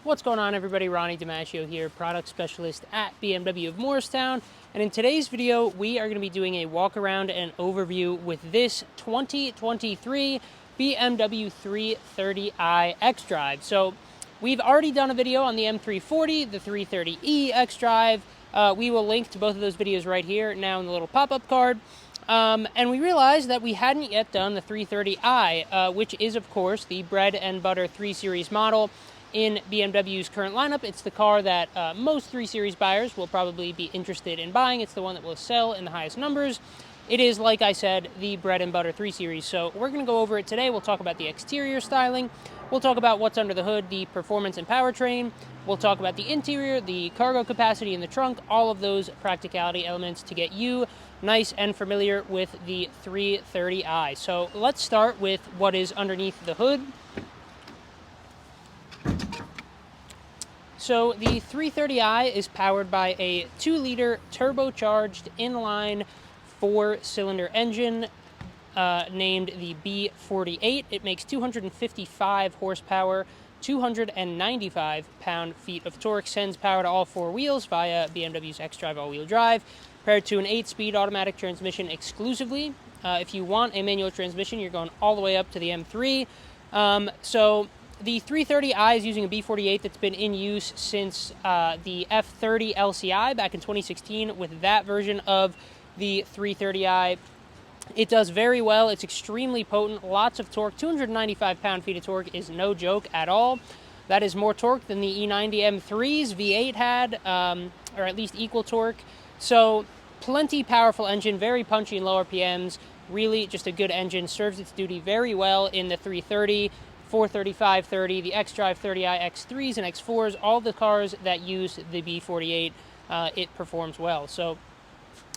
What's going on, everybody? Ronnie Damasio here, product specialist at BMW of Morristown. And in today's video, we are going to be doing a walk around and overview with this 2023 BMW 330i xDrive. So we've already done a video on the M340, the 330i xDrive. We will link to both of those videos right here now in the little pop-up card. And we realized that we hadn't yet done the 330i, which is, of course, the bread and butter 3 Series model in BMW's current lineup. It's the car that most 3 Series buyers will probably be interested in buying. It's the one that will sell in the highest numbers. It is, like I said, the bread and butter 3 Series. So we're going to go over it today. We'll talk about the exterior styling. We'll talk about what's under the hood, the performance and powertrain. We'll talk about the interior, the cargo capacity in the trunk, all of those practicality elements to get you nice and familiar with the 330i. So let's start with what is underneath the hood. So the 330i is powered by a 2-liter turbocharged inline 4-cylinder engine named the B48. It makes 255 horsepower, 295 pound-feet of torque, sends power to all 4 wheels via BMW's xDrive all-wheel drive, paired to an 8-speed automatic transmission exclusively. If you want a manual transmission, you're going all the way up to the M3. So the 330i is using a B48 that's been in use since the F30 LCI back in 2016 with that version of the 330i. It does very well. It's extremely potent, lots of torque. 295 pound-feet of torque is no joke at all. That is more torque than the E90 M3's V8 had, or at least equal torque. So plenty powerful engine, very punchy in low RPMs. Really just a good engine, serves its duty very well in the 330, 435, 30, the xDrive 30i X3s and X4s, all the cars that use the B48, it performs well. So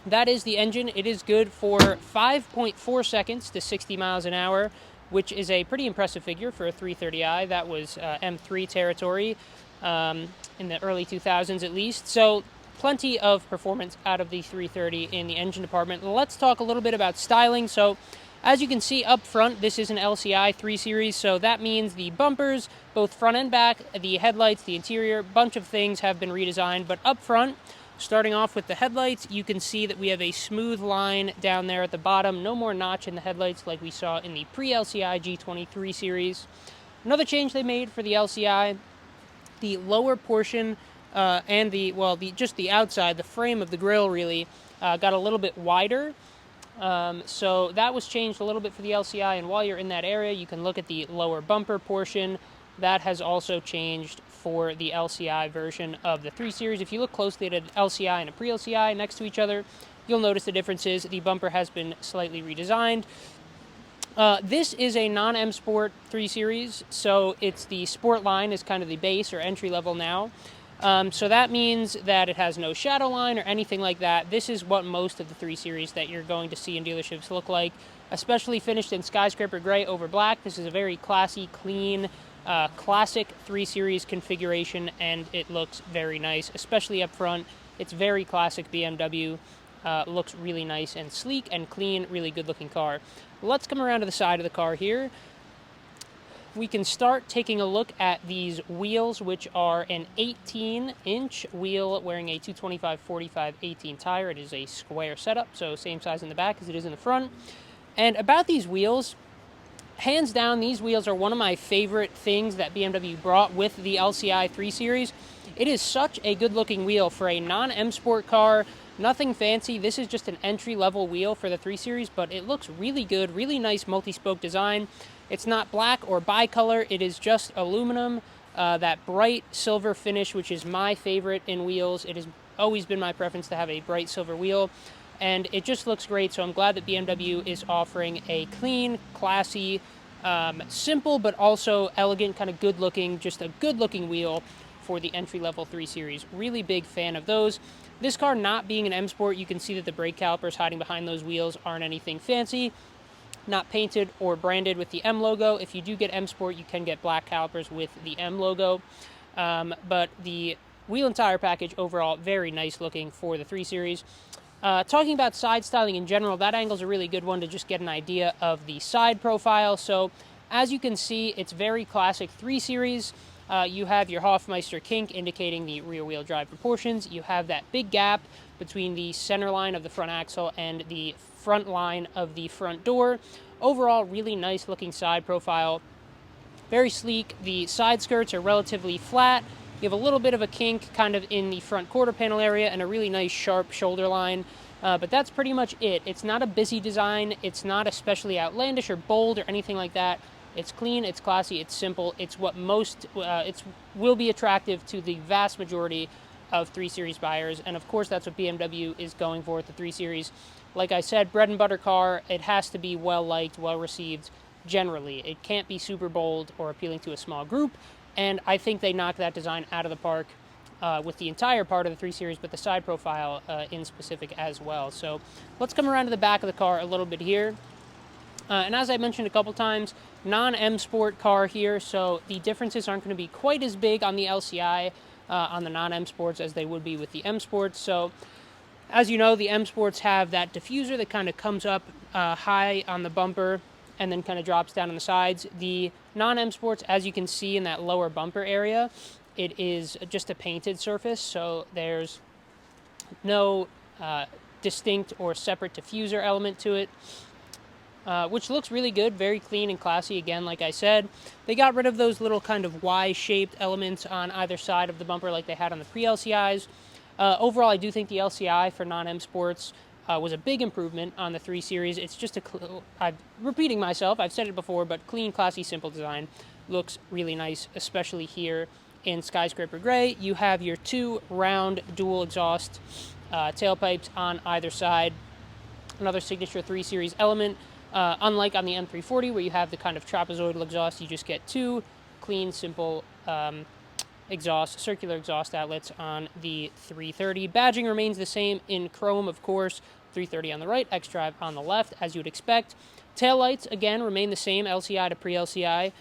that is the engine. It is good for 5.4 seconds to 60 miles an hour, which is a pretty impressive figure for a 330i. That was M3 territory in the early 2000s at least. So plenty of performance out of the 330 in the engine department. Let's talk a little bit about styling. So as you can see up front, this is an LCI 3 Series, so that means the bumpers, both front and back, the headlights, the interior, bunch of things have been redesigned. But up front, starting off with the headlights, you can see that we have a smooth line down there at the bottom. No more notch in the headlights like we saw in the pre-LCI G23 series. Another change they made for the LCI, the lower portion and just the outside, the frame of the grille really got a little bit wider. So that was changed a little bit for the LCI, and while you're in that area, you can look at the lower bumper portion. That has also changed for the LCI version of the 3 Series. If you look closely at an LCI and a pre-LCI next to each other, you'll notice the differences. The bumper has been slightly redesigned. This is a non-M Sport 3 Series, so it's the Sport line is kind of the base or entry level now. So that means that it has no shadow line or anything like that. This is what most of the 3 Series that you're going to see in dealerships look like, especially finished in Skyscraper Gray over black. This is a very classy, clean, classic 3 Series configuration, and it looks very nice, especially up front. It's very classic BMW. Looks really nice and sleek and clean, really good-looking car. Let's come around to the side of the car here. We can start taking a look at these wheels, which are an 18-inch wheel wearing a 225/45/18 tire. It is a square setup, so same size in the back as it is in the front. And about these wheels, hands down, these wheels are one of my favorite things that BMW brought with the LCI 3 Series. It is such a good-looking wheel for a non-M Sport car. Nothing fancy. This is just an entry-level wheel for the 3 Series, but it looks really good, really nice multi-spoke design. It's not black or bicolor. It is just aluminum, that bright silver finish, which is my favorite in wheels. It has always been my preference to have a bright silver wheel, and it just looks great. So I'm glad that BMW is offering a clean, classy, simple, but also elegant, kind of good-looking, just a good-looking wheel for the entry-level 3 Series. Really big fan of those. This car not being an M Sport, you can see that the brake calipers hiding behind those wheels aren't anything fancy. Not painted or branded with the M logo. If you do get M Sport, you can get black calipers with the M logo. But the wheel and tire package overall, very nice looking for the 3 Series. Talking about side styling in general, that angle's a really good one to just get an idea of the side profile. So as you can see, it's very classic 3 Series. You have your Hofmeister kink indicating the rear-wheel drive proportions. You have that big gap between the center line of the front axle and the front line of the front door. Overall, really nice looking side profile. Very sleek. The side skirts are relatively flat. You have a little bit of a kink kind of in the front quarter panel area and a really nice sharp shoulder line. But that's pretty much it. It's not a busy design. It's not especially outlandish or bold or anything like that. It's clean, it's classy, it's simple. It's what will be attractive to the vast majority of 3 Series buyers. And of course, that's what BMW is going for with the 3 Series. Like I said, bread and butter car, it has to be well liked, well received generally. It can't be super bold or appealing to a small group. And I think they knocked that design out of the park with the entire part of the 3 Series, but the side profile in specific as well. So let's come around to the back of the car a little bit here. And as I mentioned a couple times, non-M Sport car here, so the differences aren't going to be quite as big on the LCI on the non-M Sports as they would be with the M Sports. So as you know, the M Sports have that diffuser that kind of comes up high on the bumper and then kind of drops down on the sides. The non-M Sports, as you can see in that lower bumper area, it is just a painted surface, so there's no distinct or separate diffuser element to it. Which looks really good, very clean and classy. Again, like I said, they got rid of those little kind of Y-shaped elements on either side of the bumper like they had on the pre-LCIs. Overall, I do think the LCI for non-M Sports was a big improvement on the 3 Series. It's just I'm repeating myself, I've said it before, but clean, classy, simple design. Looks really nice, especially here in Skyscraper Grey. You have your 2 round dual exhaust tailpipes on either side. Another signature 3 Series element. Unlike on the M340, where you have the kind of trapezoidal exhaust, you just get 2 clean, simple circular exhaust outlets on the 330. Badging remains the same in chrome, of course. 330 on the right, xDrive on the left, as you would expect. Taillights, again, remain the same, LCI to pre-LCI,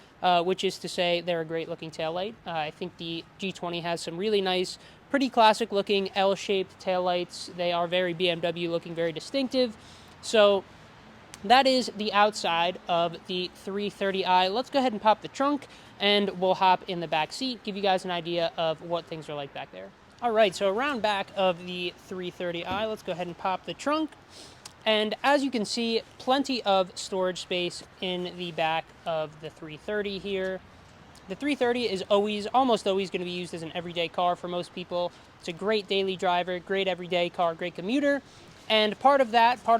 which is to say they're a great-looking taillight. I think the G20 has some really nice, pretty classic-looking L-shaped taillights. They are very BMW-looking, very distinctive. So that is the outside of the 330i. Let's go ahead and pop the trunk, and we'll hop in the back seat, give you guys an idea of what things are like back there. All right, so around back of the 330i, let's go ahead and pop the trunk. And as you can see, plenty of storage space in the back of the 330 here. The 330 is almost always going to be used as an everyday car for most people. It's a great daily driver, great everyday car, great commuter. And part of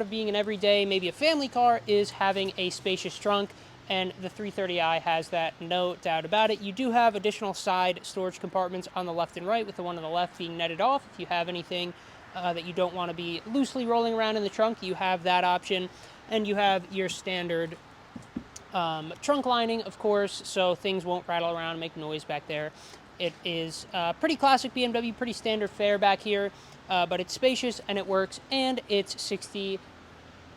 being an everyday, maybe a family car, is having a spacious trunk, and the 330i has that, no doubt about it. You do have additional side storage compartments on the left and right, with the one on the left being netted off. If you have anything that you don't want to be loosely rolling around in the trunk, you have that option. And you have your standard trunk lining, of course, so things won't rattle around and make noise back there. It is pretty classic BMW, pretty standard fare back here. But it's spacious and it works, and it's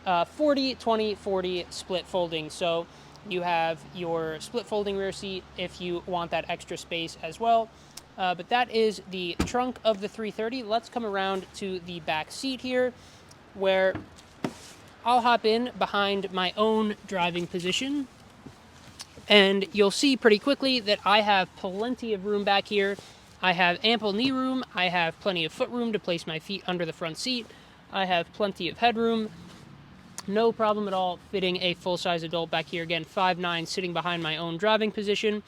40, 20, 40 split folding. So you have your split folding rear seat if you want that extra space as well. But that is the trunk of the 330. Let's come around to the back seat here, where I'll hop in behind my own driving position. And you'll see pretty quickly that I have plenty of room back here. I have ample knee room, I have plenty of foot room to place my feet under the front seat, I have plenty of headroom, no problem at all fitting a full-size adult back here, again 5'9", sitting behind my own driving position.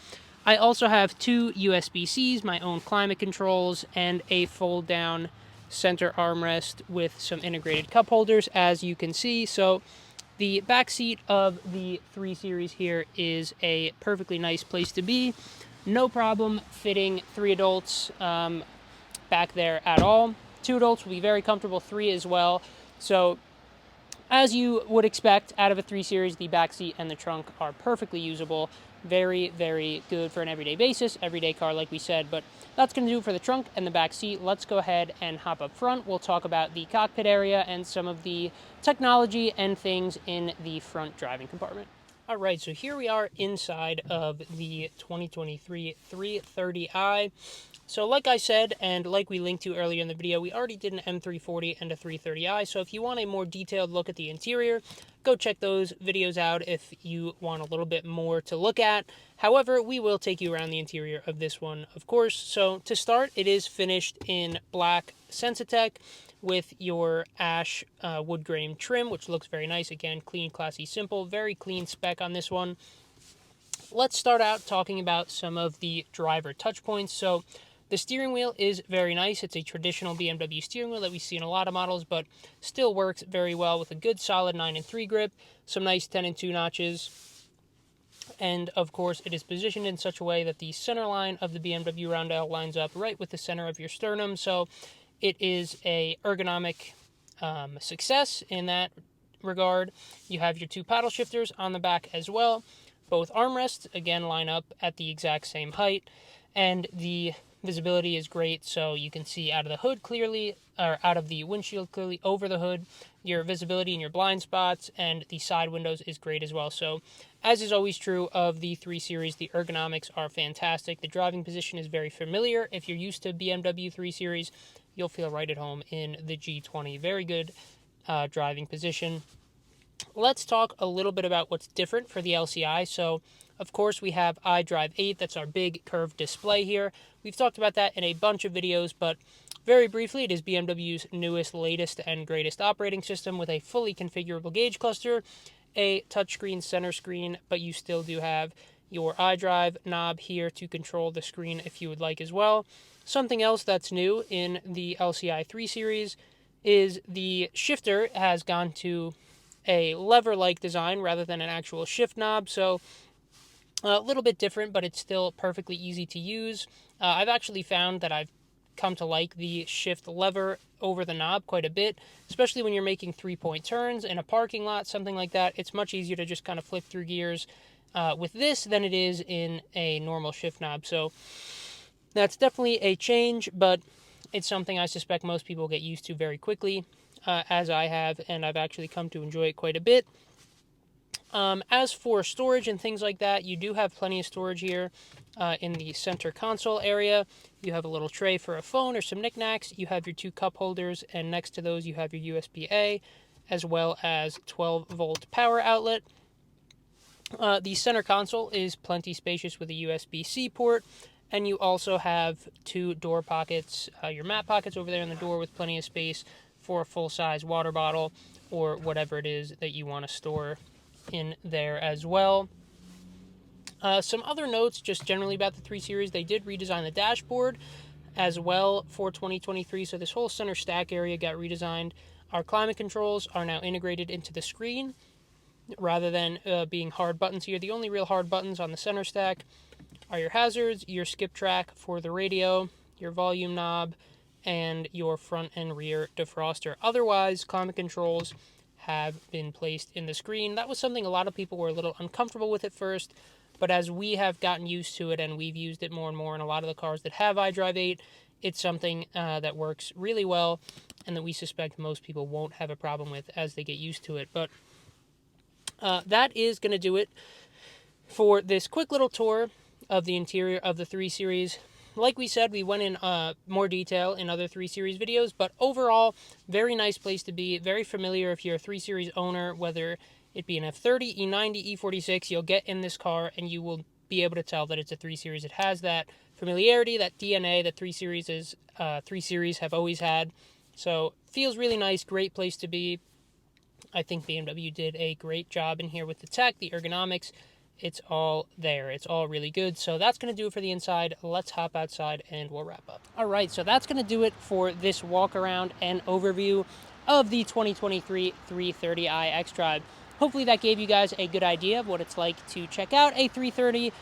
I also have 2 USB-Cs, my own climate controls, and a fold-down center armrest with some integrated cup holders, as you can see. So the back seat of the 3 Series here is a perfectly nice place to be. No problem fitting 3 adults back there at all. 2 adults will be very comfortable, 3 as well. So as you would expect out of a 3 Series, the back seat and the trunk are perfectly usable. Very, very good for an everyday basis, everyday car like we said. But that's going to do it for the trunk and the back seat. Let's go ahead and hop up front. We'll talk about the cockpit area and some of the technology and things in the front driving compartment. All right, so here we are inside of the 2023 330i. So like I said, and like we linked to earlier in the video, we already did an M340 and a 330i. So if you want a more detailed look at the interior, go check those videos out if you want a little bit more to look at. However, we will take you around the interior of this one, of course. So to start, it is finished in black Sensatec with your ash wood grain trim, which looks very nice. Again, clean, classy, simple, very clean spec on this one. Let's start out talking about some of the driver touch points. So the steering wheel is very nice. It's a traditional BMW steering wheel that we see in a lot of models, but still works very well with a good solid 9-3 grip, some nice 10-2 notches. And of course, it is positioned in such a way that the center line of the BMW roundel lines up right with the center of your sternum. So it is a ergonomic success in that regard. You have your 2 paddle shifters on the back as well. Both armrests, again, line up at the exact same height. And the visibility is great, so you can see out of the hood clearly, or out of the windshield clearly over the hood. Your visibility in your blind spots and the side windows is great as well. So, as is always true of the 3 Series, the ergonomics are fantastic. The driving position is very familiar. If you're used to BMW 3 Series, you'll feel right at home in the G20. Very good driving position. Let's talk a little bit about what's different for the LCI. So, of course, we have iDrive 8. That's our big curved display here. We've talked about that in a bunch of videos, but very briefly, it is BMW's newest, latest, and greatest operating system with a fully configurable gauge cluster, a touchscreen center screen, but you still do have your iDrive knob here to control the screen if you would like as well. Something else that's new in the LCI 3 Series is the shifter has gone to a lever-like design rather than an actual shift knob, so a little bit different, but it's still perfectly easy to use. I've actually found that I've come to like the shift lever over the knob quite a bit, especially when you're making 3-point turns in a parking lot, something like that. It's much easier to just kind of flip through gears with this than it is in a normal shift knob. So that's definitely a change, but it's something I suspect most people get used to very quickly, as I have, and I've actually come to enjoy it quite a bit. As for storage and things like that, you do have plenty of storage here in the center console area. You have a little tray for a phone or some knickknacks. You have your 2 cup holders, and next to those you have your USB-A, as well as 12-volt power outlet. The center console is plenty spacious with a USB-C port, and you also have 2 door pockets, your mat pockets over there in the door with plenty of space for a full-size water bottle or whatever it is that you want to store in there as well. Some other notes just generally about the 3 Series. They did redesign the dashboard as well for 2023, so this whole center stack area got redesigned. Our climate controls are now integrated into the screen rather than being hard buttons here. The only real hard buttons on the center stack are your hazards, your skip track for the radio, your volume knob, and your front and rear defroster. Otherwise, climate controls have been placed in the screen. That was something a lot of people were a little uncomfortable with at first, but as we have gotten used to it and we've used it more and more in a lot of the cars that have iDrive 8, it's something that works really well and that we suspect most people won't have a problem with as they get used to it. But that is going to do it for this quick little tour of the interior of the 3 Series. Like we said, we went in more detail in other 3 Series videos, but overall, very nice place to be. Very familiar if you're a 3 Series owner, whether it be an F30, E90, E46, you'll get in this car and you will be able to tell that it's a 3 Series. It has that familiarity, that DNA that 3 Series have always had. So, feels really nice, great place to be. I think BMW did a great job in here with the tech, the ergonomics. It's all there. It's all really good. So that's going to do it for the inside. Let's hop outside and we'll wrap up. All right, so that's going to do it for this walk around and overview of the 2023 330i xDrive. Hopefully that gave you guys a good idea of what it's like to check out a 330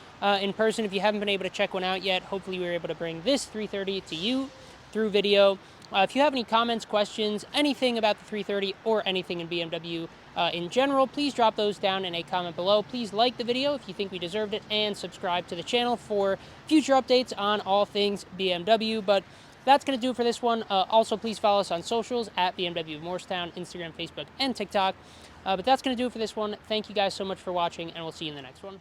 in person. If you haven't been able to check one out yet, hopefully we were able to bring this 330 to you through video. If you have any comments, questions, anything about the 330 or anything in BMW in general, please drop those down in a comment below. Please like the video if you think we deserved it and subscribe to the channel for future updates on all things BMW. But that's going to do it for this one. Also, please follow us on socials at BMW Morristown, Instagram, Facebook, and TikTok. But that's going to do it for this one. Thank you guys so much for watching, and we'll see you in the next one.